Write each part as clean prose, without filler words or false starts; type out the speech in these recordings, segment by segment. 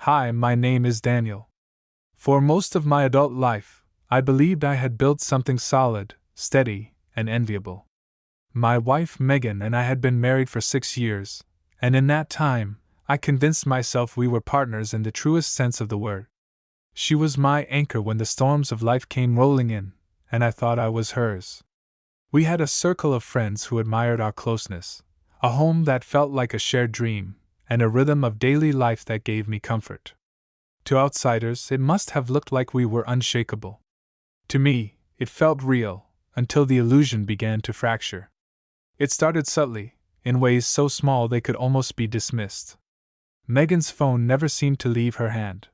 Hi, my name is Daniel. For most of my adult life, I believed I had built something solid, steady, and enviable. My wife Megan and I had been married for 6 years, and in that time, I convinced myself we were partners in the truest sense of the word. She was my anchor when the storms of life came rolling in, and I thought I was hers. We had a circle of friends who admired our closeness, a home that felt like a shared dream, and a rhythm of daily life that gave me comfort. To outsiders, it must have looked like we were unshakable. To me, it felt real, until the illusion began to fracture. It started subtly, in ways so small they could almost be dismissed. Megan's phone never seemed to leave her hand.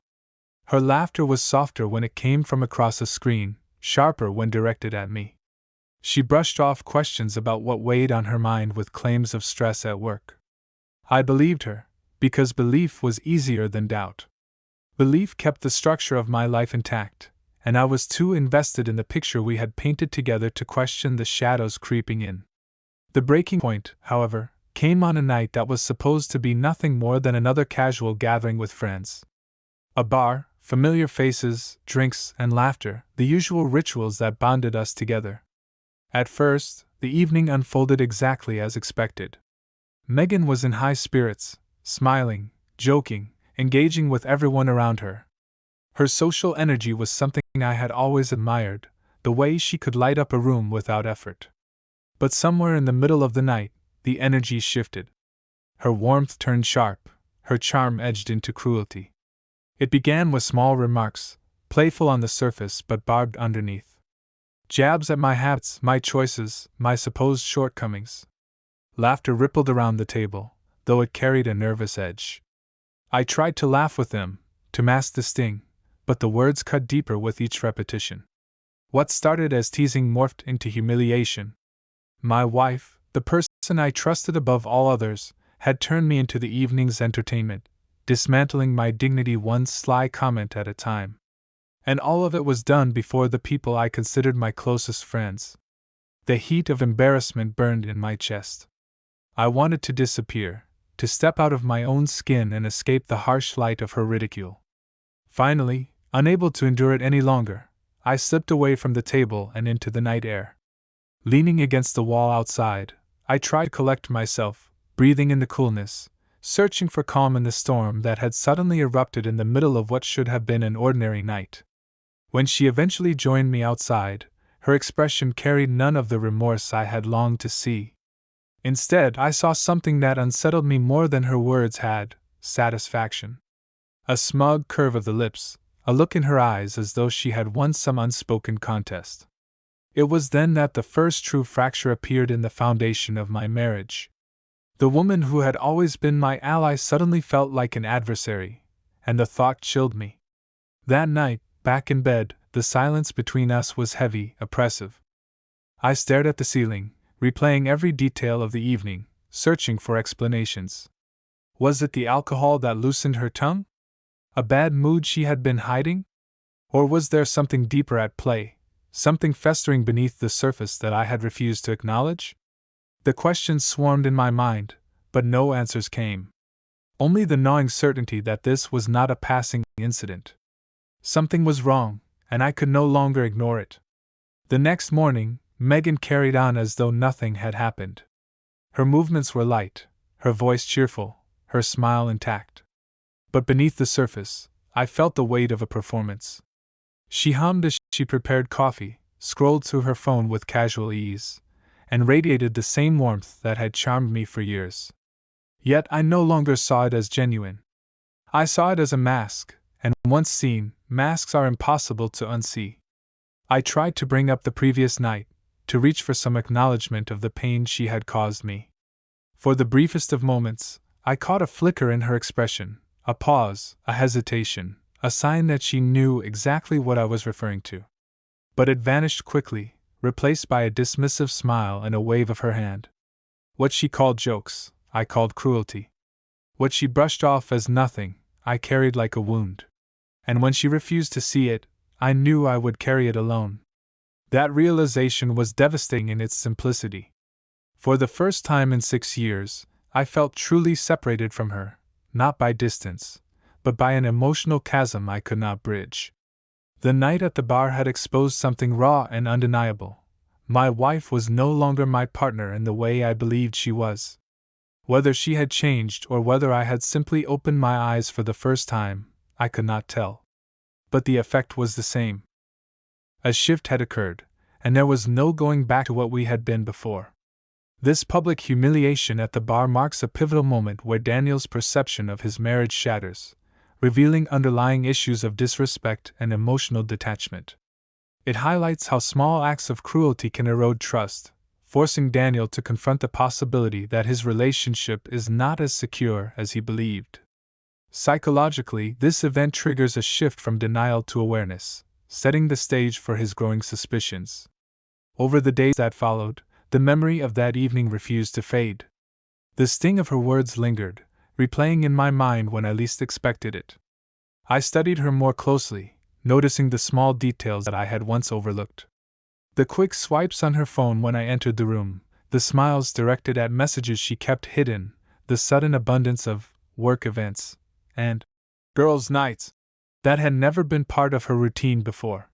Her laughter was softer when it came from across a screen, sharper when directed at me. She brushed off questions about what weighed on her mind with claims of stress at work. I believed her, because belief was easier than doubt. Belief kept the structure of my life intact, and I was too invested in the picture we had painted together to question the shadows creeping in. The breaking point, however, came on a night that was supposed to be nothing more than another casual gathering with friends. A bar, familiar faces, drinks, and laughter, the usual rituals that bonded us together. At first, the evening unfolded exactly as expected. Megan was in high spirits, smiling, joking, engaging with everyone around her. Her social energy was something I had always admired, the way she could light up a room without effort. But somewhere in the middle of the night, the energy shifted. Her warmth turned sharp, her charm edged into cruelty. It began with small remarks, playful on the surface but barbed underneath. Jabs at my habits, my choices, my supposed shortcomings. Laughter rippled around the table, though it carried a nervous edge. I tried to laugh with them, to mask the sting, but the words cut deeper with each repetition. What started as teasing morphed into humiliation. My wife, the person I trusted above all others, had turned me into the evening's entertainment, dismantling my dignity one sly comment at a time. And all of it was done before the people I considered my closest friends. The heat of embarrassment burned in my chest. I wanted to disappear, to step out of my own skin and escape the harsh light of her ridicule. Finally, unable to endure it any longer, I slipped away from the table and into the night air. Leaning against the wall outside, I tried to collect myself, breathing in the coolness, searching for calm in the storm that had suddenly erupted in the middle of what should have been an ordinary night. When she eventually joined me outside, her expression carried none of the remorse I had longed to see. Instead, I saw something that unsettled me more than her words had: satisfaction. A smug curve of the lips, a look in her eyes as though she had won some unspoken contest. It was then that the first true fracture appeared in the foundation of my marriage. The woman who had always been my ally suddenly felt like an adversary, and the thought chilled me. That night, back in bed, the silence between us was heavy, oppressive. I stared at the ceiling, replaying every detail of the evening, searching for explanations. Was it the alcohol that loosened her tongue? A bad mood she had been hiding? Or was there something deeper at play, something festering beneath the surface that I had refused to acknowledge? The questions swarmed in my mind, but no answers came. Only the gnawing certainty that this was not a passing incident. Something was wrong, and I could no longer ignore it. The next morning, Megan carried on as though nothing had happened. Her movements were light, her voice cheerful, her smile intact. But beneath the surface, I felt the weight of a performance. She hummed as she prepared coffee, scrolled through her phone with casual ease, and radiated the same warmth that had charmed me for years. Yet I no longer saw it as genuine. I saw it as a mask, and once seen, masks are impossible to unsee. I tried to bring up the previous night, to reach for some acknowledgement of the pain she had caused me. For the briefest of moments, I caught a flicker in her expression, a pause, a hesitation, a sign that she knew exactly what I was referring to. But it vanished quickly, replaced by a dismissive smile and a wave of her hand. What she called jokes, I called cruelty. What she brushed off as nothing, I carried like a wound. And when she refused to see it, I knew I would carry it alone. That realization was devastating in its simplicity. For the first time in 6 years, I felt truly separated from her, not by distance, but by an emotional chasm I could not bridge. The night at the bar had exposed something raw and undeniable. My wife was no longer my partner in the way I believed she was. Whether she had changed or whether I had simply opened my eyes for the first time, I could not tell. But the effect was the same. A shift had occurred, and there was no going back to what we had been before. This public humiliation at the bar marks a pivotal moment where Daniel's perception of his marriage shatters, revealing underlying issues of disrespect and emotional detachment. It highlights how small acts of cruelty can erode trust, forcing Daniel to confront the possibility that his relationship is not as secure as he believed. Psychologically, this event triggers a shift from denial to awareness, setting the stage for his growing suspicions. Over the days that followed, the memory of that evening refused to fade. The sting of her words lingered, replaying in my mind when I least expected it. I studied her more closely, noticing the small details that I had once overlooked. The quick swipes on her phone when I entered the room, the smiles directed at messages she kept hidden, the sudden abundance of work events and girls' nights that had never been part of her routine before.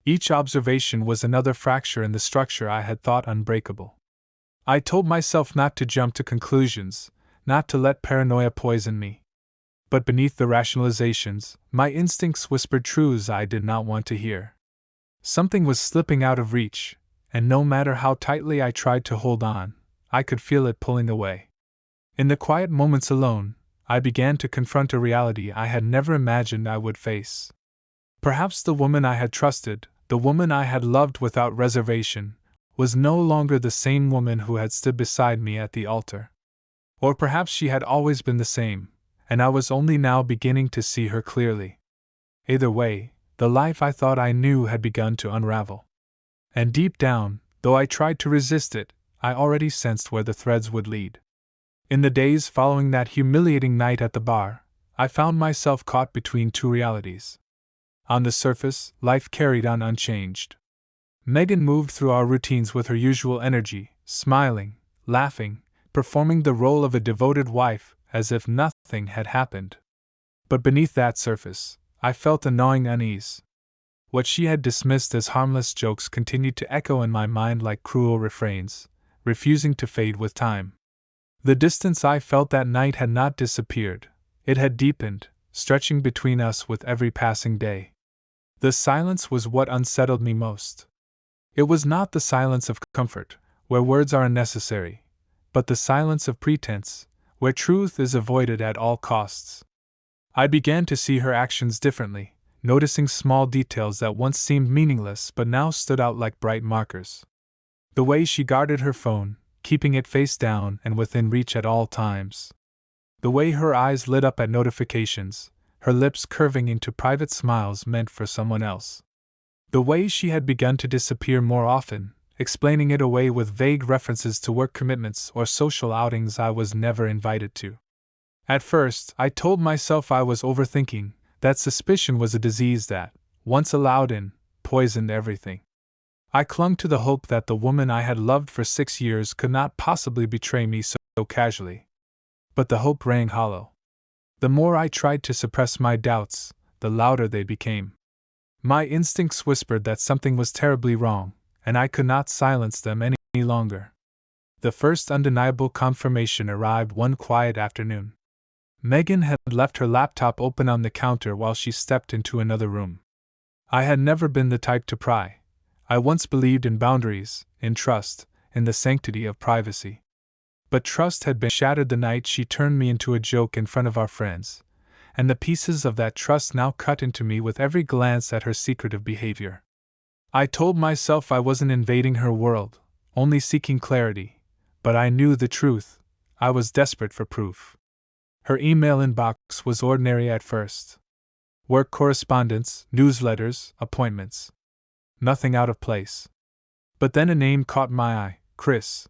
Each observation was another fracture in the structure I had thought unbreakable. I told myself not to jump to conclusions, not to let paranoia poison me. But beneath the rationalizations, my instincts whispered truths I did not want to hear. Something was slipping out of reach, and no matter how tightly I tried to hold on, I could feel it pulling away. In the quiet moments alone, I began to confront a reality I had never imagined I would face. Perhaps the woman I had trusted, the woman I had loved without reservation, was no longer the same woman who had stood beside me at the altar. Or perhaps she had always been the same, and I was only now beginning to see her clearly. Either way, the life I thought I knew had begun to unravel. And deep down, though I tried to resist it, I already sensed where the threads would lead. In the days following that humiliating night at the bar, I found myself caught between two realities. On the surface, life carried on unchanged. Megan moved through our routines with her usual energy, smiling, laughing, performing the role of a devoted wife as if nothing had happened. But beneath that surface, I felt a gnawing unease. What she had dismissed as harmless jokes continued to echo in my mind like cruel refrains, refusing to fade with time. The distance I felt that night had not disappeared, it had deepened, stretching between us with every passing day. The silence was what unsettled me most. It was not the silence of comfort, where words are unnecessary, but the silence of pretense, where truth is avoided at all costs. I began to see her actions differently, noticing small details that once seemed meaningless but now stood out like bright markers. The way she guarded her phone, keeping it face down and within reach at all times. The way her eyes lit up at notifications, her lips curving into private smiles meant for someone else. The way she had begun to disappear more often, explaining it away with vague references to work commitments or social outings I was never invited to. At first, I told myself I was overthinking, that suspicion was a disease that, once allowed in, poisoned everything. I clung to the hope that the woman I had loved for 6 years could not possibly betray me so casually. But the hope rang hollow. The more I tried to suppress my doubts, the louder they became. My instincts whispered that something was terribly wrong, and I could not silence them any longer. The first undeniable confirmation arrived one quiet afternoon. Megan had left her laptop open on the counter while she stepped into another room. I had never been the type to pry. I once believed in boundaries, in trust, in the sanctity of privacy. But trust had been shattered the night she turned me into a joke in front of our friends, and the pieces of that trust now cut into me with every glance at her secretive behavior. I told myself I wasn't invading her world, only seeking clarity, but I knew the truth. I was desperate for proof. Her email inbox was ordinary at first. Work correspondence, newsletters, appointments. Nothing out of place. But then a name caught my eye, Chris.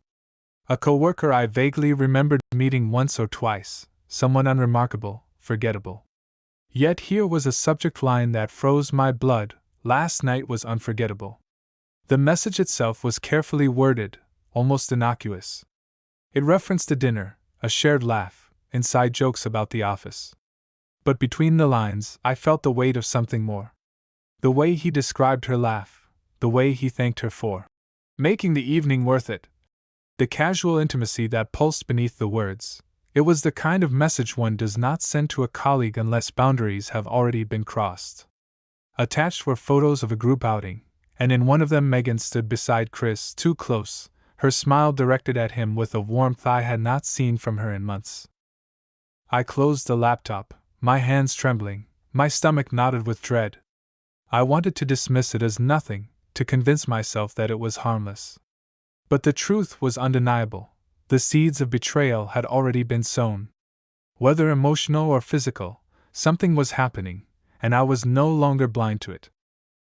A coworker I vaguely remembered meeting once or twice, someone unremarkable, forgettable. Yet here was a subject line that froze my blood. Last night was unforgettable. The message itself was carefully worded, almost innocuous. It referenced a dinner, a shared laugh, inside jokes about the office. but between the lines I felt the weight of something more. The way he described her laugh, the way he thanked her for making the evening worth it, the casual intimacy that pulsed beneath the words. It was the kind of message one does not send to a colleague unless boundaries have already been crossed. Attached were photos of a group outing, and in one of them Megan stood beside Chris, too close, her smile directed at him with a warmth I had not seen from her in months. I closed the laptop, my hands trembling, my stomach knotted with dread. I wanted to dismiss it as nothing, to convince myself that it was harmless. But the truth was undeniable. The seeds of betrayal had already been sown. Whether emotional or physical, something was happening, and I was no longer blind to it.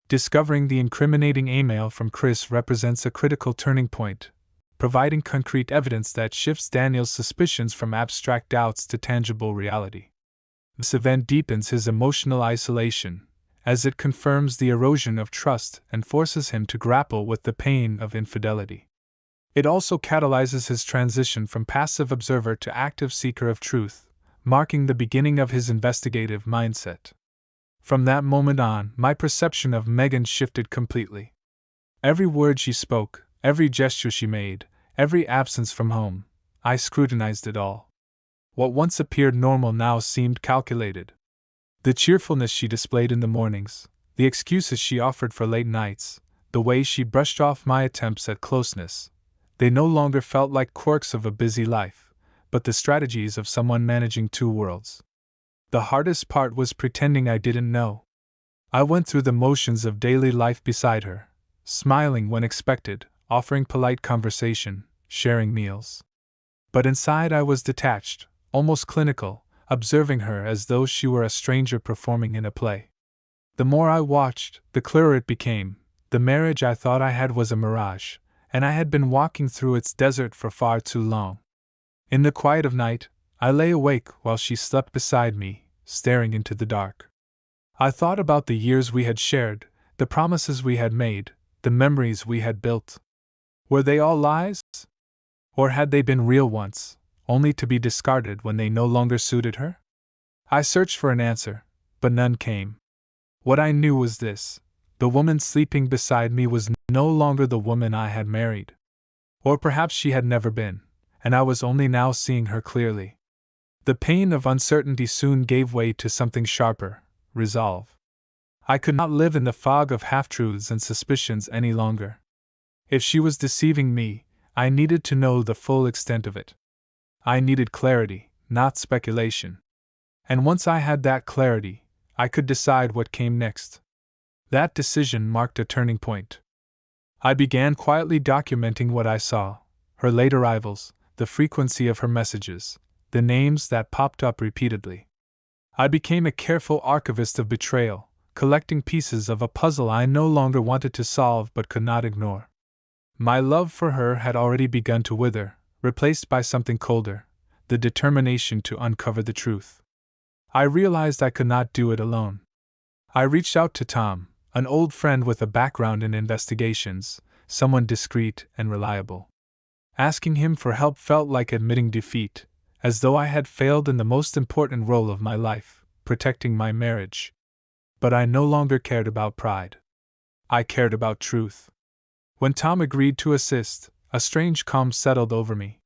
Discovering the incriminating email from Chris represents a critical turning point, providing concrete evidence that shifts Daniel's suspicions from abstract doubts to tangible reality. This event deepens his emotional isolation, as it confirms the erosion of trust and forces him to grapple with the pain of infidelity. It also catalyzes his transition from passive observer to active seeker of truth, marking the beginning of his investigative mindset. From that moment on, my perception of Megan shifted completely. Every word she spoke, every gesture she made, every absence from home, I scrutinized it all. What once appeared normal now seemed calculated. The cheerfulness she displayed in the mornings, the excuses she offered for late nights, the way she brushed off my attempts at closeness, they no longer felt like quirks of a busy life, but the strategies of someone managing two worlds. The hardest part was pretending I didn't know. I went through the motions of daily life beside her, smiling when expected, offering polite conversation, sharing meals. But inside I was detached, almost clinical, observing her as though she were a stranger performing in a play. The more I watched, the clearer it became. The marriage I thought I had was a mirage, and I had been walking through its desert for far too long. In the quiet of night, I lay awake while she slept beside me, staring into the dark. I thought about the years we had shared, the promises we had made, the memories we had built. Were they all lies? Or had they been real once, only to be discarded when they no longer suited her? I searched for an answer, but none came. What I knew was this: the woman sleeping beside me was no longer the woman I had married. Or perhaps she had never been, and I was only now seeing her clearly. The pain of uncertainty soon gave way to something sharper: resolve. I could not live in the fog of half-truths and suspicions any longer. If she was deceiving me, I needed to know the full extent of it. I needed clarity, not speculation. And once I had that clarity, I could decide what came next. That decision marked a turning point. I began quietly documenting what I saw: her late arrivals, the frequency of her messages, the names that popped up repeatedly. I became a careful archivist of betrayal, collecting pieces of a puzzle I no longer wanted to solve but could not ignore. My love for her had already begun to wither, replaced by something colder: the determination to uncover the truth. I realized I could not do it alone. I reached out to Tom, an old friend with a background in investigations, someone discreet and reliable. Asking him for help felt like admitting defeat, as though I had failed in the most important role of my life, protecting my marriage. But I no longer cared about pride. I cared about truth. When Tom agreed to assist, a strange calm settled over me.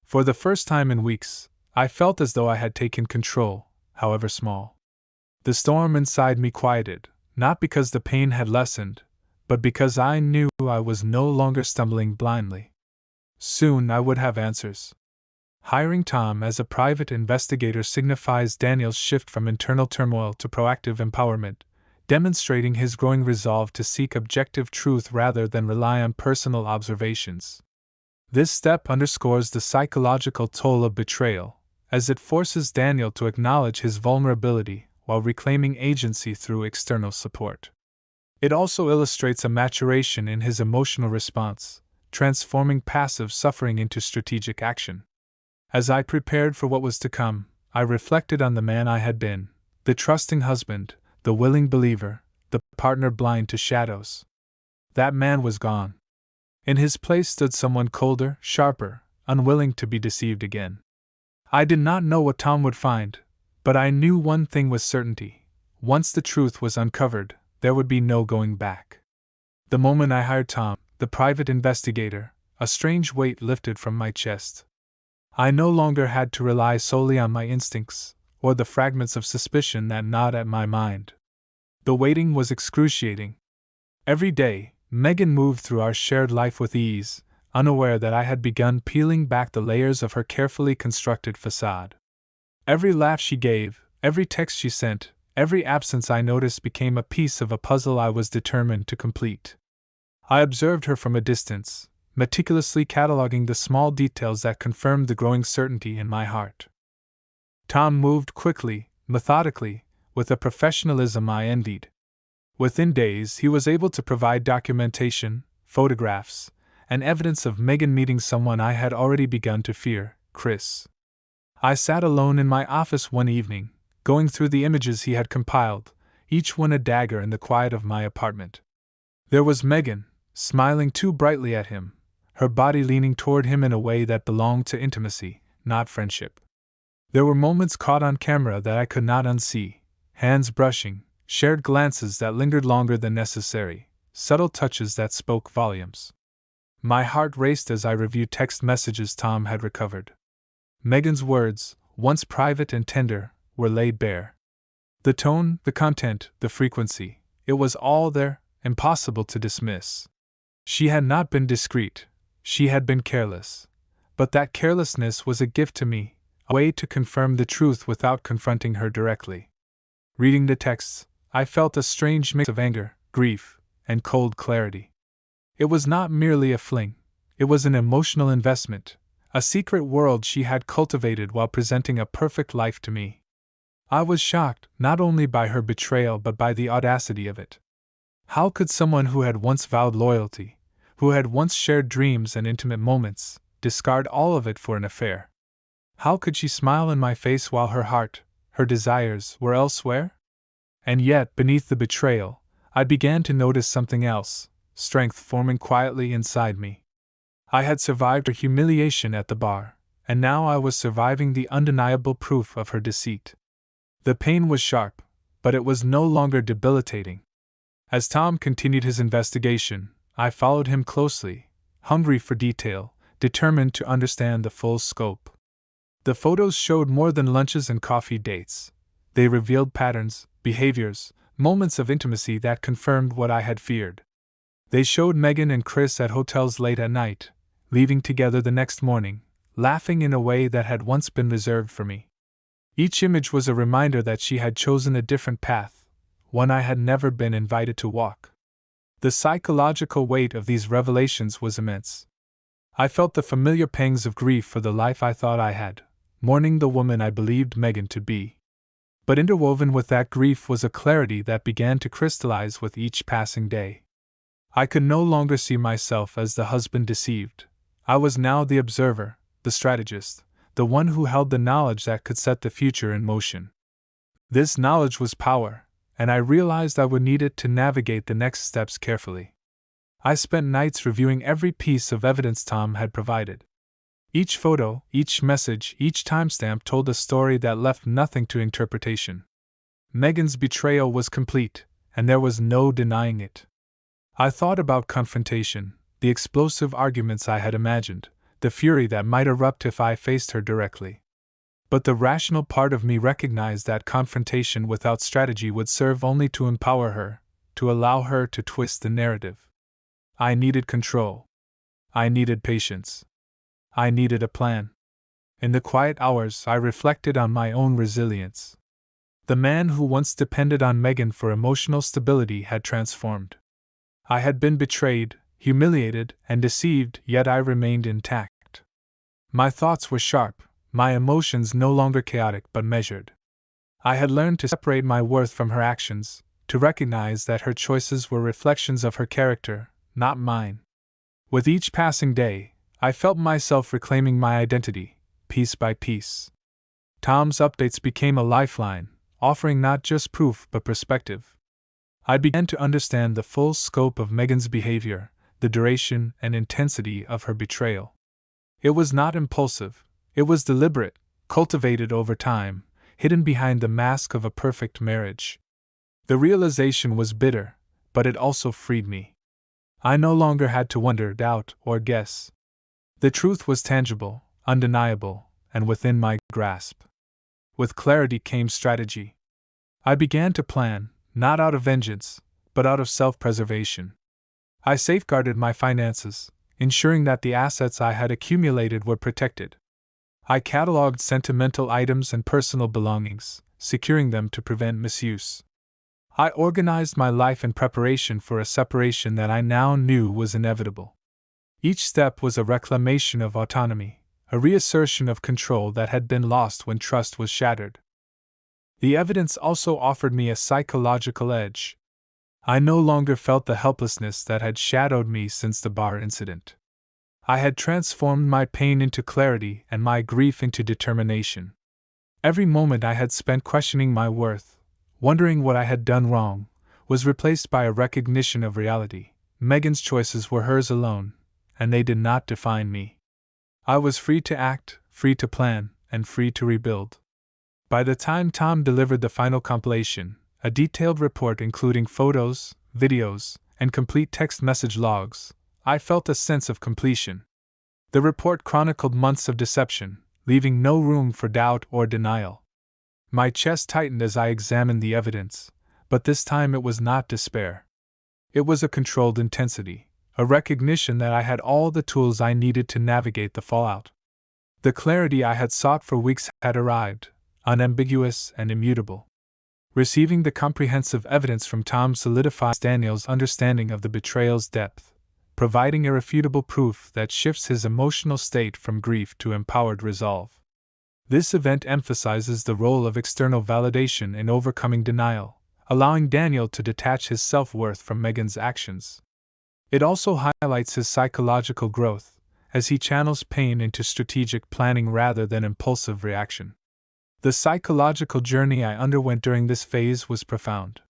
For the first time in weeks, I felt as though I had taken control, however small. The storm inside me quieted, not because the pain had lessened, but because I knew I was no longer stumbling blindly. Soon I would have answers. Hiring Tom as a private investigator signifies Daniel's shift from internal turmoil to proactive empowerment, demonstrating his growing resolve to seek objective truth rather than rely on personal observations. This step underscores the psychological toll of betrayal, as it forces Daniel to acknowledge his vulnerability while reclaiming agency through external support. It also illustrates a maturation in his emotional response, transforming passive suffering into strategic action. As I prepared for what was to come, I reflected on the man I had been: the trusting husband, the willing believer, the partner blind to shadows. That man was gone. In his place stood someone colder, sharper, unwilling to be deceived again. I did not know what Tom would find, But I knew one thing with certainty. Once the truth was uncovered, there would be no going back. The moment I hired Tom, the private investigator, a strange weight lifted from my chest. I no longer had to rely solely on my instincts, or the fragments of suspicion that gnawed at my mind. The waiting was excruciating. Every day, Megan moved through our shared life with ease, unaware that I had begun peeling back the layers of her carefully constructed facade. Every laugh she gave, every text she sent, every absence I noticed became a piece of a puzzle I was determined to complete. I observed her from a distance, meticulously cataloging the small details that confirmed the growing certainty in my heart. Tom moved quickly, methodically, with a professionalism I envied. Within days, he was able to provide documentation, photographs, and evidence of Megan meeting someone I had already begun to fear, Chris. I sat alone in my office one evening, going through the images he had compiled, each one a dagger in the quiet of my apartment. There was Megan, smiling too brightly at him, her body leaning toward him in a way that belonged to intimacy, not friendship. There were moments caught on camera that I could not unsee, hands brushing, shared glances that lingered longer than necessary, subtle touches that spoke volumes. My heart raced as I reviewed text messages Tom had recovered. Megan's words, once private and tender, were laid bare. The tone, the content, the frequency, it was all there, impossible to dismiss. She had not been discreet, she had been careless. But that carelessness was a gift to me, a way to confirm the truth without confronting her directly. Reading the texts, I felt a strange mix of anger, grief, and cold clarity. It was not merely a fling, it was an emotional investment, a secret world she had cultivated while presenting a perfect life to me. I was shocked, not only by her betrayal but by the audacity of it. How could someone who had once vowed loyalty, who had once shared dreams and intimate moments, discard all of it for an affair? How could she smile in my face while her heart, her desires, were elsewhere? And yet, beneath the betrayal, I began to notice something else, strength forming quietly inside me. I had survived her humiliation at the bar, and now I was surviving the undeniable proof of her deceit. The pain was sharp, but it was no longer debilitating. As Tom continued his investigation, I followed him closely, hungry for detail, determined to understand the full scope. The photos showed more than lunches and coffee dates. They revealed patterns, behaviors, moments of intimacy that confirmed what I had feared. They showed Megan and Chris at hotels late at night, leaving together the next morning, laughing in a way that had once been reserved for me. Each image was a reminder that she had chosen a different path, one I had never been invited to walk. The psychological weight of these revelations was immense. I felt the familiar pangs of grief for the life I thought I had, mourning the woman I believed Megan to be. But interwoven with that grief was a clarity that began to crystallize with each passing day. I could no longer see myself as the husband deceived. I was now the observer, the strategist, the one who held the knowledge that could set the future in motion. This knowledge was power, and I realized I would need it to navigate the next steps carefully. I spent nights reviewing every piece of evidence Tom had provided. Each photo, each message, each timestamp told a story that left nothing to interpretation. Megan's betrayal was complete, and there was no denying it. I thought about confrontation, the explosive arguments I had imagined, the fury that might erupt if I faced her directly. But the rational part of me recognized that confrontation without strategy would serve only to empower her, to allow her to twist the narrative. I needed control. I needed patience. I needed a plan. In the quiet hours, I reflected on my own resilience. The man who once depended on Megan for emotional stability had transformed. I had been betrayed, humiliated, and deceived, yet I remained intact. My thoughts were sharp, my emotions no longer chaotic but measured. I had learned to separate my worth from her actions, to recognize that her choices were reflections of her character, not mine. With each passing day, I felt myself reclaiming my identity, piece by piece. Tom's updates became a lifeline, offering not just proof but perspective. I began to understand the full scope of Megan's behavior, the duration and intensity of her betrayal. It was not impulsive, it was deliberate, cultivated over time, hidden behind the mask of a perfect marriage. The realization was bitter, but it also freed me. I no longer had to wonder, doubt, or guess. The truth was tangible, undeniable, and within my grasp. With clarity came strategy. I began to plan, not out of vengeance, but out of self-preservation. I safeguarded my finances, ensuring that the assets I had accumulated were protected. I cataloged sentimental items and personal belongings, securing them to prevent misuse. I organized my life in preparation for a separation that I now knew was inevitable. Each step was a reclamation of autonomy, a reassertion of control that had been lost when trust was shattered. The evidence also offered me a psychological edge. I no longer felt the helplessness that had shadowed me since the bar incident. I had transformed my pain into clarity and my grief into determination. Every moment I had spent questioning my worth, wondering what I had done wrong, was replaced by a recognition of reality. Megan's choices were hers alone, and they did not define me. I was free to act, free to plan, and free to rebuild. By the time Tom delivered the final compilation, a detailed report including photos, videos, and complete text message logs, I felt a sense of completion. The report chronicled months of deception, leaving no room for doubt or denial. My chest tightened as I examined the evidence, but this time it was not despair. It was a controlled intensity, a recognition that I had all the tools I needed to navigate the fallout. The clarity I had sought for weeks had arrived, unambiguous and immutable. Receiving the comprehensive evidence from Tom solidifies Daniel's understanding of the betrayal's depth, providing irrefutable proof that shifts his emotional state from grief to empowered resolve. This event emphasizes the role of external validation in overcoming denial, allowing Daniel to detach his self-worth from Megan's actions. It also highlights his psychological growth, as he channels pain into strategic planning rather than impulsive reaction. The psychological journey I underwent during this phase was profound.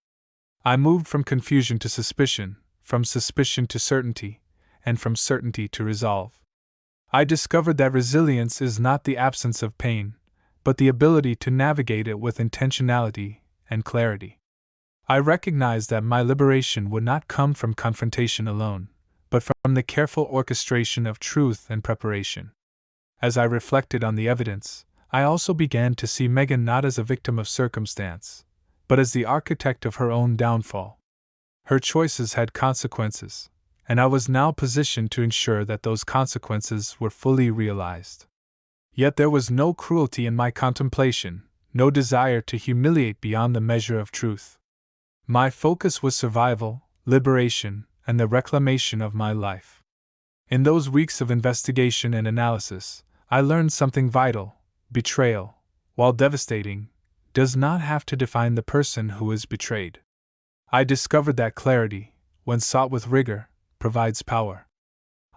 I moved from confusion to suspicion, from suspicion to certainty, and from certainty to resolve. I discovered that resilience is not the absence of pain, but the ability to navigate it with intentionality and clarity. I recognized that my liberation would not come from confrontation alone, but from the careful orchestration of truth and preparation. As I reflected on the evidence, I also began to see Megan not as a victim of circumstance, but as the architect of her own downfall. Her choices had consequences, and I was now positioned to ensure that those consequences were fully realized. Yet there was no cruelty in my contemplation, no desire to humiliate beyond the measure of truth. My focus was survival, liberation, and the reclamation of my life. In those weeks of investigation and analysis, I learned something vital. Betrayal, while devastating, does not have to define the person who is betrayed. I discovered that clarity, when sought with rigor, provides power.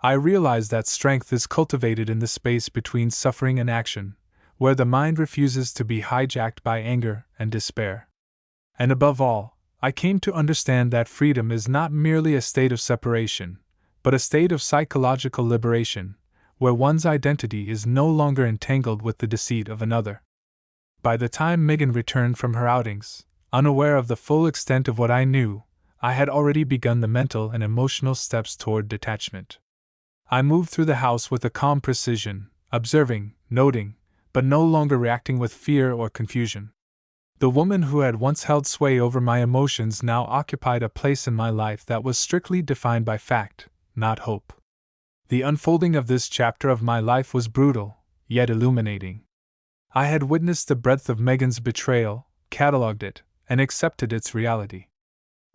I realized that strength is cultivated in the space between suffering and action, where the mind refuses to be hijacked by anger and despair. And above all, I came to understand that freedom is not merely a state of separation, but a state of psychological liberation, where one's identity is no longer entangled with the deceit of another. By the time Megan returned from her outings, unaware of the full extent of what I knew, I had already begun the mental and emotional steps toward detachment. I moved through the house with a calm precision, observing, noting, but no longer reacting with fear or confusion. The woman who had once held sway over my emotions now occupied a place in my life that was strictly defined by fact, not hope. The unfolding of this chapter of my life was brutal, yet illuminating. I had witnessed the breadth of Megan's betrayal, catalogued it, and accepted its reality.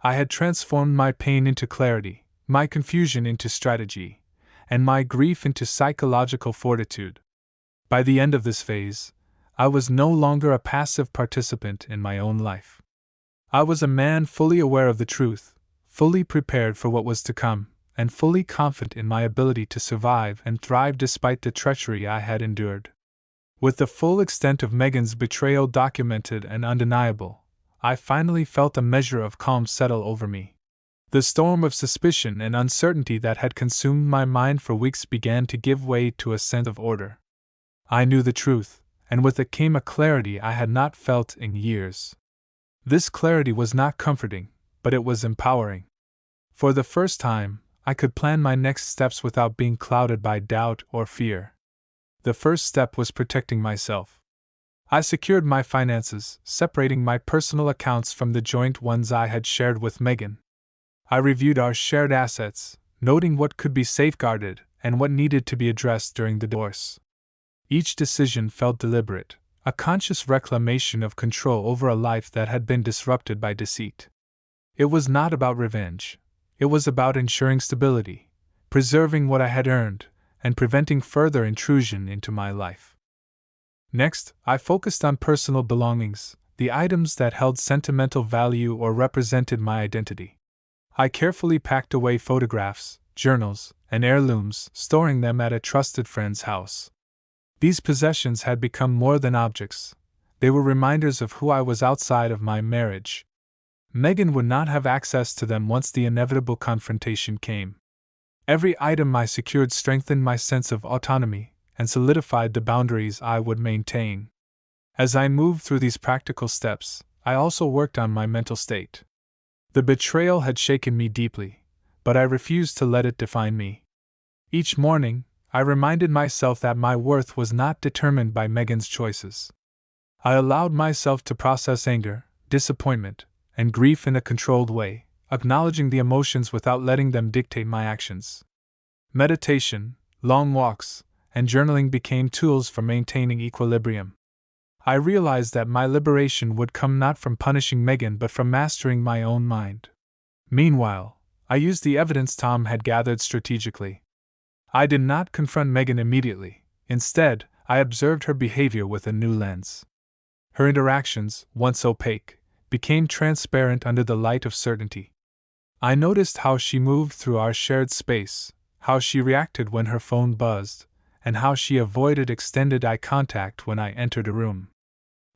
I had transformed my pain into clarity, my confusion into strategy, and my grief into psychological fortitude. By the end of this phase, I was no longer a passive participant in my own life. I was a man fully aware of the truth, fully prepared for what was to come, and fully confident in my ability to survive and thrive despite the treachery I had endured. With the full extent of Megan's betrayal documented and undeniable, I finally felt a measure of calm settle over me. The storm of suspicion and uncertainty that had consumed my mind for weeks began to give way to a sense of order. I knew the truth, and with it came a clarity I had not felt in years. This clarity was not comforting, but it was empowering. For the first time, I could plan my next steps without being clouded by doubt or fear. The first step was protecting myself. I secured my finances, separating my personal accounts from the joint ones I had shared with Megan. I reviewed our shared assets, noting what could be safeguarded and what needed to be addressed during the divorce. Each decision felt deliberate, a conscious reclamation of control over a life that had been disrupted by deceit. It was not about revenge. It was about ensuring stability, preserving what I had earned, and preventing further intrusion into my life. Next, I focused on personal belongings, the items that held sentimental value or represented my identity. I carefully packed away photographs, journals, and heirlooms, storing them at a trusted friend's house. These possessions had become more than objects. They were reminders of who I was outside of my marriage. Megan would not have access to them once the inevitable confrontation came. Every item I secured strengthened my sense of autonomy and solidified the boundaries I would maintain. As I moved through these practical steps, I also worked on my mental state. The betrayal had shaken me deeply, but I refused to let it define me. Each morning, I reminded myself that my worth was not determined by Megan's choices. I allowed myself to process anger, disappointment, and grief in a controlled way, acknowledging the emotions without letting them dictate my actions. Meditation, long walks, and journaling became tools for maintaining equilibrium. I realized that my liberation would come not from punishing Megan but from mastering my own mind. Meanwhile, I used the evidence Tom had gathered strategically. I did not confront Megan immediately. Instead, I observed her behavior with a new lens. Her interactions, once opaque, became transparent under the light of certainty. I noticed how she moved through our shared space, how she reacted when her phone buzzed, and how she avoided extended eye contact when I entered a room.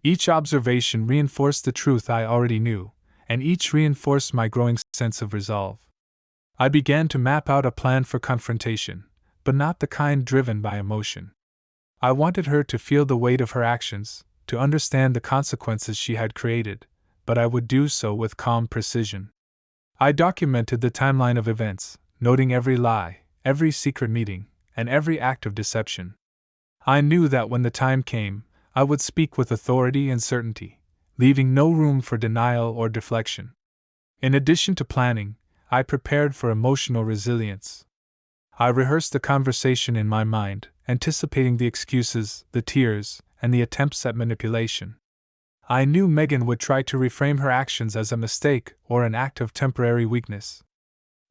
Each observation reinforced the truth I already knew, and each reinforced my growing sense of resolve. I began to map out a plan for confrontation, but not the kind driven by emotion. I wanted her to feel the weight of her actions, to understand the consequences she had created, but I would do so with calm precision. I documented the timeline of events, noting every lie, every secret meeting, and every act of deception. I knew that when the time came, I would speak with authority and certainty, leaving no room for denial or deflection. In addition to planning, I prepared for emotional resilience. I rehearsed the conversation in my mind, anticipating the excuses, the tears, and the attempts at manipulation. I knew Megan would try to reframe her actions as a mistake or an act of temporary weakness.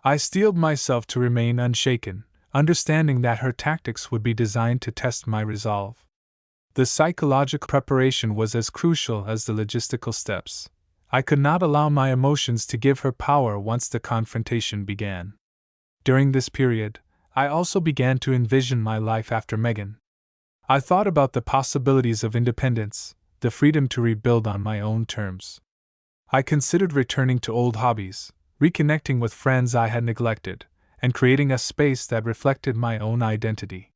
I steeled myself to remain unshaken, understanding that her tactics would be designed to test my resolve. The psychological preparation was as crucial as the logistical steps. I could not allow my emotions to give her power once the confrontation began. During this period, I also began to envision my life after Megan. I thought about the possibilities of independence, the freedom to rebuild on my own terms. I considered returning to old hobbies, reconnecting with friends I had neglected, and creating a space that reflected my own identity.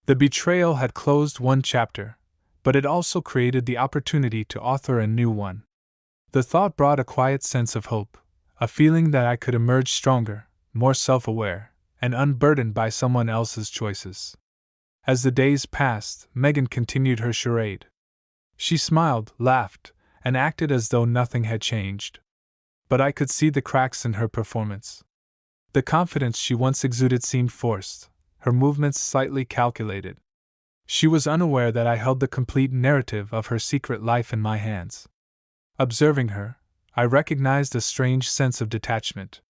The betrayal had closed one chapter, but it also created the opportunity to author a new one. The thought brought a quiet sense of hope, a feeling that I could emerge stronger, more self-aware, and unburdened by someone else's choices. As the days passed, Megan continued her charade. She smiled, laughed, and acted as though nothing had changed. But I could see the cracks in her performance. The confidence she once exuded seemed forced, her movements slightly calculated. She was unaware that I held the complete narrative of her secret life in my hands. Observing her, I recognized a strange sense of detachment.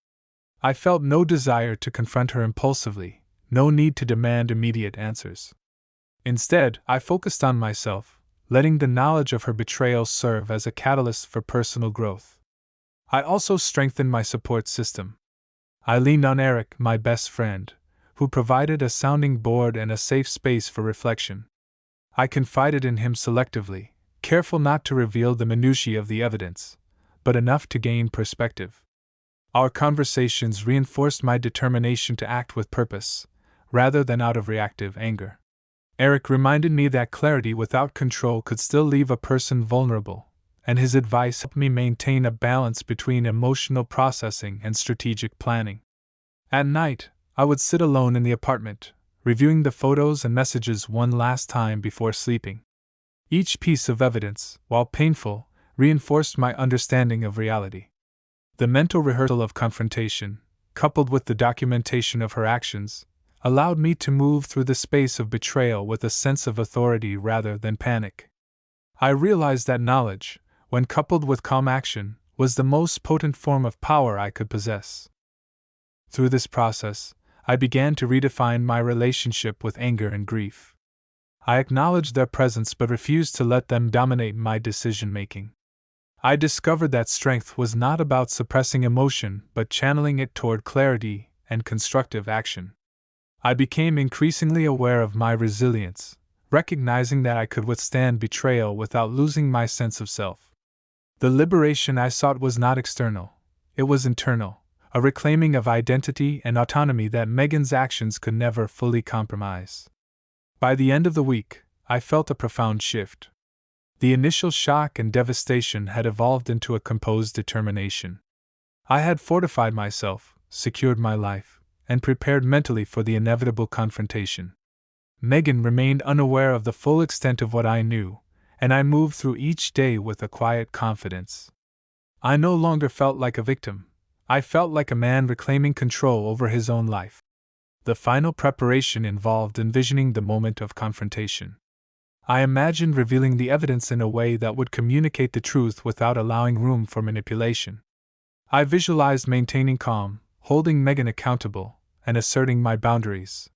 I felt no desire to confront her impulsively, no need to demand immediate answers. Instead, I focused on myself, letting the knowledge of her betrayal serve as a catalyst for personal growth. I also strengthened my support system. I leaned on Eric, my best friend, who provided a sounding board and a safe space for reflection. I confided in him selectively, careful not to reveal the minutiae of the evidence, but enough to gain perspective. Our conversations reinforced my determination to act with purpose, rather than out of reactive anger. Eric reminded me that clarity without control could still leave a person vulnerable, and his advice helped me maintain a balance between emotional processing and strategic planning. At night, I would sit alone in the apartment, reviewing the photos and messages one last time before sleeping. Each piece of evidence, while painful, reinforced my understanding of reality. The mental rehearsal of confrontation, coupled with the documentation of her actions, allowed me to move through the space of betrayal with a sense of authority rather than panic. I realized that knowledge, when coupled with calm action, was the most potent form of power I could possess. Through this process, I began to redefine my relationship with anger and grief. I acknowledged their presence but refused to let them dominate my decision-making. I discovered that strength was not about suppressing emotion but channeling it toward clarity and constructive action. I became increasingly aware of my resilience, recognizing that I could withstand betrayal without losing my sense of self. The liberation I sought was not external, it was internal, a reclaiming of identity and autonomy that Megan's actions could never fully compromise. By the end of the week, I felt a profound shift. The initial shock and devastation had evolved into a composed determination. I had fortified myself, secured my life, and prepared mentally for the inevitable confrontation. Megan remained unaware of the full extent of what I knew, and I moved through each day with a quiet confidence. I no longer felt like a victim. I felt like a man reclaiming control over his own life. The final preparation involved envisioning the moment of confrontation. I imagined revealing the evidence in a way that would communicate the truth without allowing room for manipulation. I visualized maintaining calm, holding Megan accountable, and asserting my boundaries.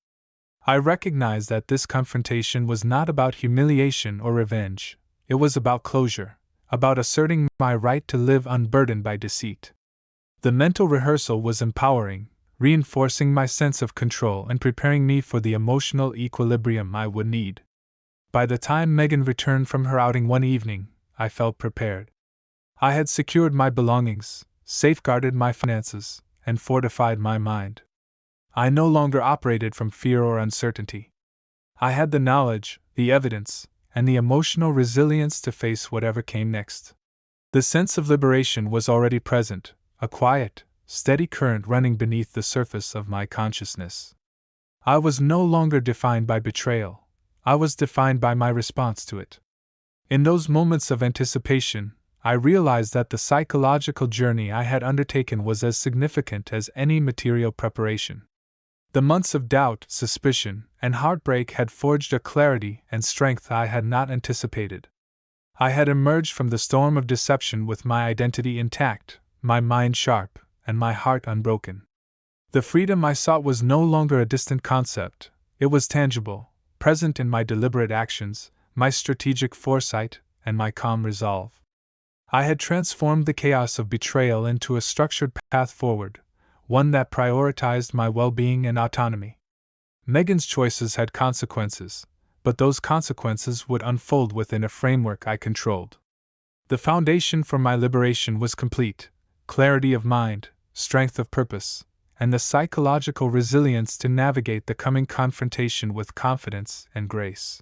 I recognized that this confrontation was not about humiliation or revenge, it was about closure, about asserting my right to live unburdened by deceit. The mental rehearsal was empowering, reinforcing my sense of control and preparing me for the emotional equilibrium I would need. By the time Megan returned from her outing one evening, I felt prepared. I had secured my belongings, safeguarded my finances, and fortified my mind. I no longer operated from fear or uncertainty. I had the knowledge, the evidence, and the emotional resilience to face whatever came next. The sense of liberation was already present, a quiet, steady current running beneath the surface of my consciousness. I was no longer defined by betrayal, I was defined by my response to it. In those moments of anticipation, I realized that the psychological journey I had undertaken was as significant as any material preparation. The months of doubt, suspicion, and heartbreak had forged a clarity and strength I had not anticipated. I had emerged from the storm of deception with my identity intact, my mind sharp, and my heart unbroken. The freedom I sought was no longer a distant concept, it was tangible, present in my deliberate actions, my strategic foresight, and my calm resolve. I had transformed the chaos of betrayal into a structured path forward, one that prioritized my well-being and autonomy. Megan's choices had consequences, but those consequences would unfold within a framework I controlled. The foundation for my liberation was complete: clarity of mind, strength of purpose, and the psychological resilience to navigate the coming confrontation with confidence and grace.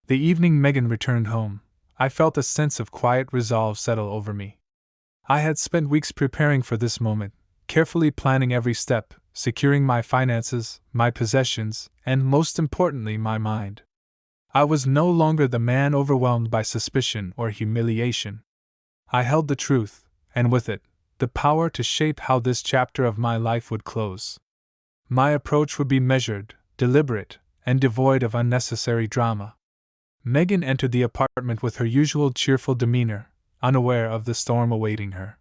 The evening Megan returned home, I felt a sense of quiet resolve settle over me. I had spent weeks preparing for this moment, carefully planning every step, securing my finances, my possessions, and most importantly, my mind. I was no longer the man overwhelmed by suspicion or humiliation. I held the truth, and with it, the power to shape how this chapter of my life would close. My approach would be measured, deliberate, and devoid of unnecessary drama. Megan entered the apartment with her usual cheerful demeanor, unaware of the storm awaiting her.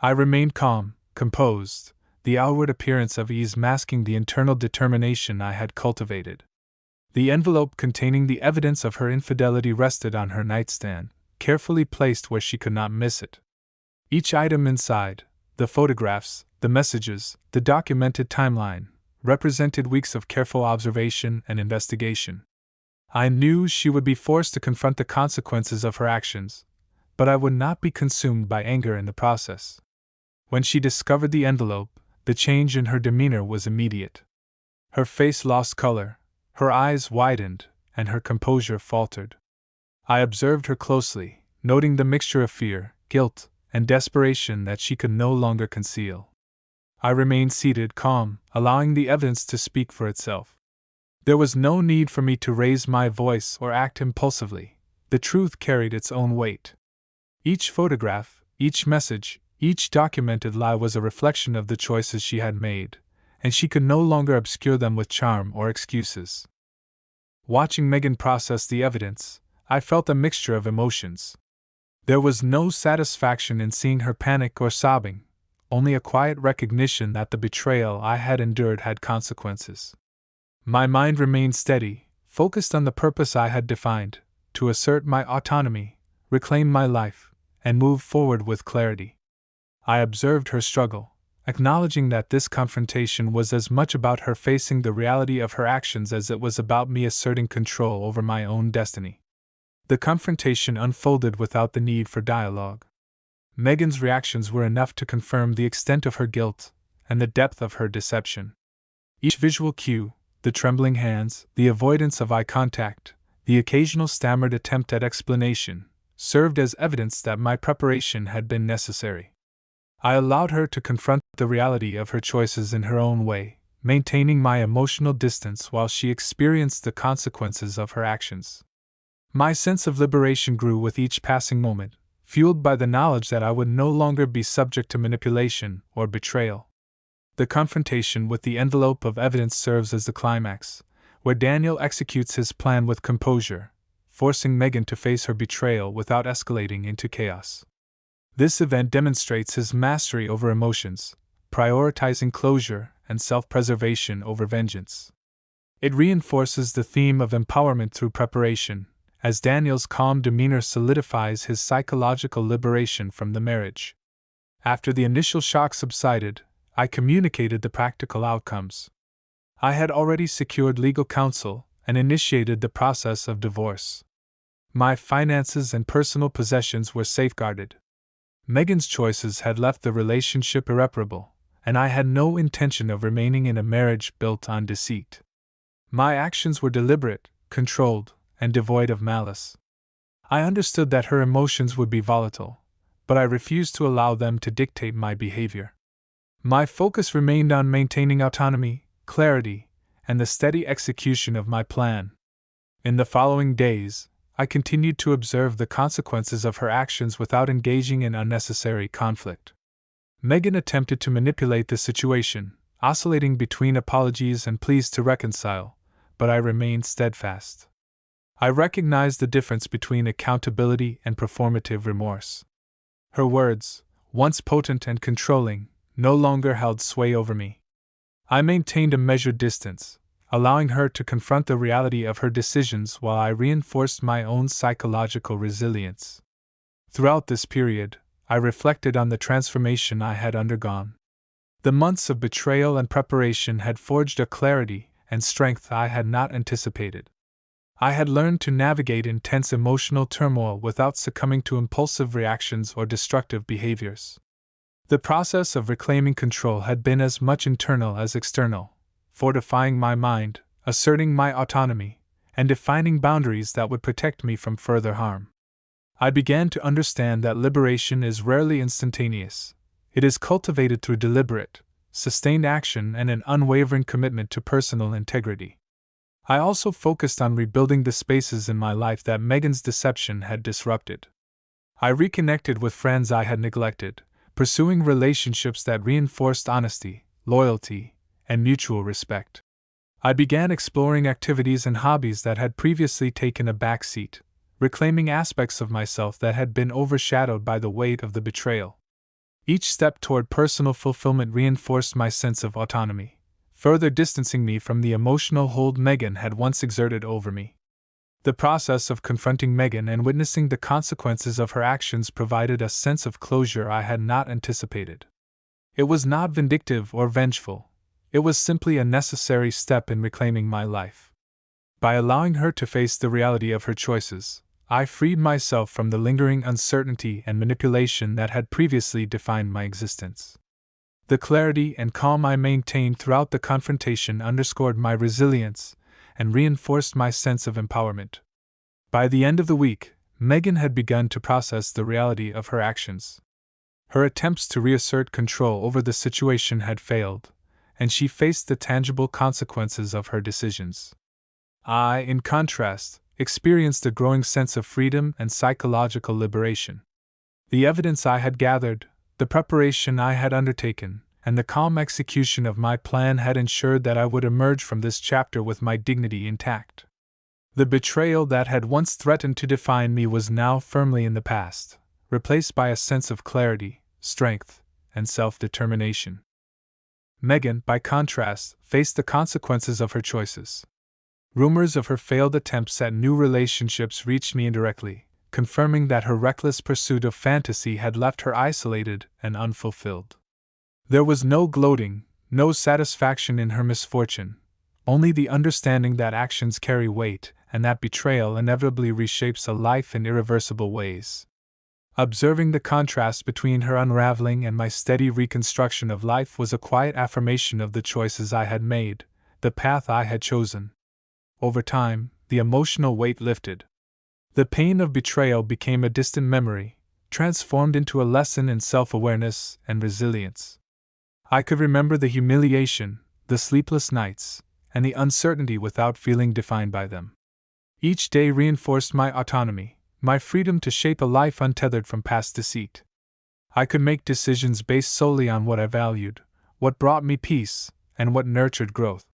I remained calm, composed, the outward appearance of ease masking the internal determination I had cultivated. The envelope containing the evidence of her infidelity rested on her nightstand, carefully placed where she could not miss it. Each item inside, the photographs, the messages, the documented timeline, represented weeks of careful observation and investigation. I knew she would be forced to confront the consequences of her actions, but I would not be consumed by anger in the process. When she discovered the envelope, the change in her demeanor was immediate. Her face lost color, her eyes widened, and her composure faltered. I observed her closely, noting the mixture of fear, guilt, and desperation that she could no longer conceal. I remained seated, calm, allowing the evidence to speak for itself. There was no need for me to raise my voice or act impulsively. The truth carried its own weight. Each photograph, each message, each documented lie was a reflection of the choices she had made, and she could no longer obscure them with charm or excuses. Watching Megan process the evidence, I felt a mixture of emotions. There was no satisfaction in seeing her panic or sobbing, only a quiet recognition that the betrayal I had endured had consequences. My mind remained steady, focused on the purpose I had defined: to assert my autonomy, reclaim my life, and move forward with clarity. I observed her struggle, acknowledging that this confrontation was as much about her facing the reality of her actions as it was about me asserting control over my own destiny. The confrontation unfolded without the need for dialogue. Megan's reactions were enough to confirm the extent of her guilt and the depth of her deception. Each visual cue, the trembling hands, the avoidance of eye contact, the occasional stammered attempt at explanation, served as evidence that my preparation had been necessary. I allowed her to confront the reality of her choices in her own way, maintaining my emotional distance while she experienced the consequences of her actions. My sense of liberation grew with each passing moment, fueled by the knowledge that I would no longer be subject to manipulation or betrayal. The confrontation with the envelope of evidence serves as the climax, where Daniel executes his plan with composure, forcing Megan to face her betrayal without escalating into chaos. This event demonstrates his mastery over emotions, prioritizing closure and self-preservation over vengeance. It reinforces the theme of empowerment through preparation, as Daniel's calm demeanor solidifies his psychological liberation from the marriage. After the initial shock subsided, I communicated the practical outcomes. I had already secured legal counsel and initiated the process of divorce. My finances and personal possessions were safeguarded. Megan's choices had left the relationship irreparable, and I had no intention of remaining in a marriage built on deceit. My actions were deliberate, controlled, and devoid of malice. I understood that her emotions would be volatile, but I refused to allow them to dictate my behavior. My focus remained on maintaining autonomy, clarity, and the steady execution of my plan. In the following days, I continued to observe the consequences of her actions without engaging in unnecessary conflict. Megan attempted to manipulate the situation, oscillating between apologies and pleas to reconcile, but I remained steadfast. I recognized the difference between accountability and performative remorse. Her words, once potent and controlling, no longer held sway over me. I maintained a measured distance, allowing her to confront the reality of her decisions while I reinforced my own psychological resilience. Throughout this period, I reflected on the transformation I had undergone. The months of betrayal and preparation had forged a clarity and strength I had not anticipated. I had learned to navigate intense emotional turmoil without succumbing to impulsive reactions or destructive behaviors. The process of reclaiming control had been as much internal as external, fortifying my mind, asserting my autonomy, and defining boundaries that would protect me from further harm. I began to understand that liberation is rarely instantaneous. It is cultivated through deliberate, sustained action and an unwavering commitment to personal integrity. I also focused on rebuilding the spaces in my life that Megan's deception had disrupted. I reconnected with friends I had neglected, pursuing relationships that reinforced honesty, loyalty, and mutual respect. I began exploring activities and hobbies that had previously taken a back seat, reclaiming aspects of myself that had been overshadowed by the weight of the betrayal. Each step toward personal fulfillment reinforced my sense of autonomy, further distancing me from the emotional hold Megan had once exerted over me. The process of confronting Megan and witnessing the consequences of her actions provided a sense of closure I had not anticipated. It was not vindictive or vengeful. It was simply a necessary step in reclaiming my life. By allowing her to face the reality of her choices, I freed myself from the lingering uncertainty and manipulation that had previously defined my existence. The clarity and calm I maintained throughout the confrontation underscored my resilience and reinforced my sense of empowerment. By the end of the week, Megan had begun to process the reality of her actions. Her attempts to reassert control over the situation had failed, and she faced the tangible consequences of her decisions. I, in contrast, experienced a growing sense of freedom and psychological liberation. The evidence I had gathered, the preparation I had undertaken, and the calm execution of my plan had ensured that I would emerge from this chapter with my dignity intact. The betrayal that had once threatened to define me was now firmly in the past, replaced by a sense of clarity, strength, and self-determination. Megan, by contrast, faced the consequences of her choices. Rumors of her failed attempts at new relationships reached me indirectly, confirming that her reckless pursuit of fantasy had left her isolated and unfulfilled. There was no gloating, no satisfaction in her misfortune, only the understanding that actions carry weight and that betrayal inevitably reshapes a life in irreversible ways. Observing the contrast between her unraveling and my steady reconstruction of life was a quiet affirmation of the choices I had made, the path I had chosen. Over time, the emotional weight lifted. The pain of betrayal became a distant memory, transformed into a lesson in self-awareness and resilience. I could remember the humiliation, the sleepless nights, and the uncertainty without feeling defined by them. Each day reinforced my autonomy, my freedom to shape a life untethered from past deceit. I could make decisions based solely on what I valued, what brought me peace, and what nurtured growth.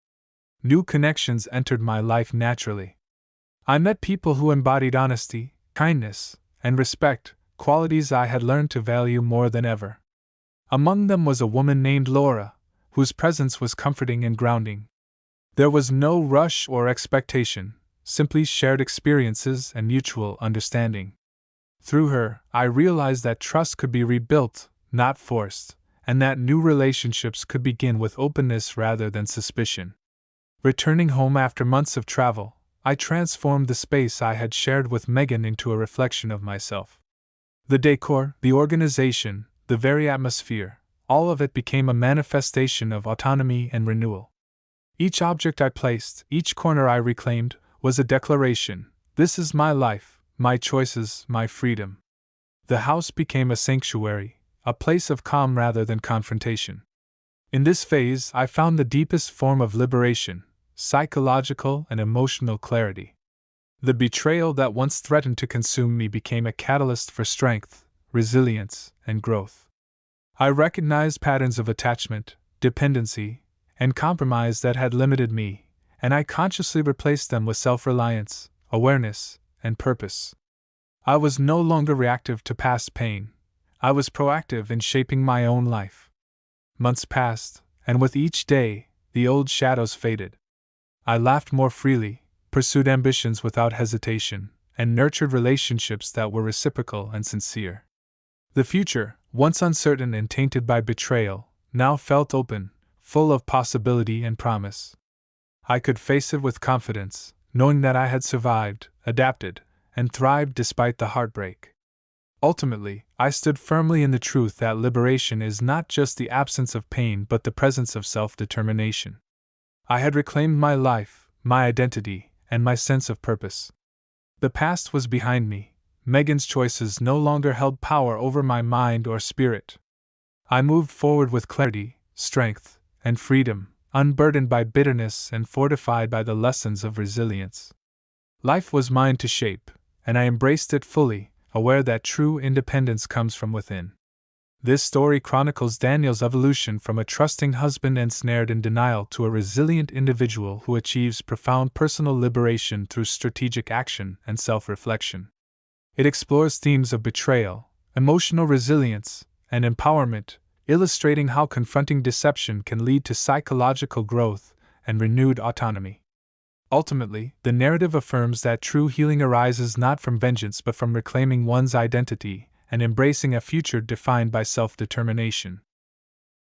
New connections entered my life naturally. I met people who embodied honesty, kindness, and respect, qualities I had learned to value more than ever. Among them was a woman named Laura, whose presence was comforting and grounding. There was no rush or expectation, simply shared experiences and mutual understanding. Through her, I realized that trust could be rebuilt, not forced, and that new relationships could begin with openness rather than suspicion. Returning home after months of travel, I transformed the space I had shared with Megan into a reflection of myself. The decor, the organization, the very atmosphere, all of it became a manifestation of autonomy and renewal. Each object I placed, each corner I reclaimed, was a declaration: this is my life, my choices, my freedom. The house became a sanctuary, a place of calm rather than confrontation. In this phase, I found the deepest form of liberation, psychological and emotional clarity. The betrayal that once threatened to consume me became a catalyst for strength, resilience, and growth. I recognized patterns of attachment, dependency, and compromise that had limited me, and I consciously replaced them with self-reliance, awareness, and purpose. I was no longer reactive to past pain. I was proactive in shaping my own life. Months passed, and with each day, the old shadows faded. I laughed more freely, pursued ambitions without hesitation, and nurtured relationships that were reciprocal and sincere. The future, once uncertain and tainted by betrayal, now felt open, full of possibility and promise. I could face it with confidence, knowing that I had survived, adapted, and thrived despite the heartbreak. Ultimately, I stood firmly in the truth that liberation is not just the absence of pain but the presence of self-determination. I had reclaimed my life, my identity, and my sense of purpose. The past was behind me. Megan's choices no longer held power over my mind or spirit. I moved forward with clarity, strength, and freedom, unburdened by bitterness and fortified by the lessons of resilience. Life was mine to shape, and I embraced it fully, aware that true independence comes from within. This story chronicles Daniel's evolution from a trusting husband ensnared in denial to a resilient individual who achieves profound personal liberation through strategic action and self-reflection. It explores themes of betrayal, emotional resilience, and empowerment, illustrating how confronting deception can lead to psychological growth and renewed autonomy. Ultimately, the narrative affirms that true healing arises not from vengeance but from reclaiming one's identity and embracing a future defined by self-determination.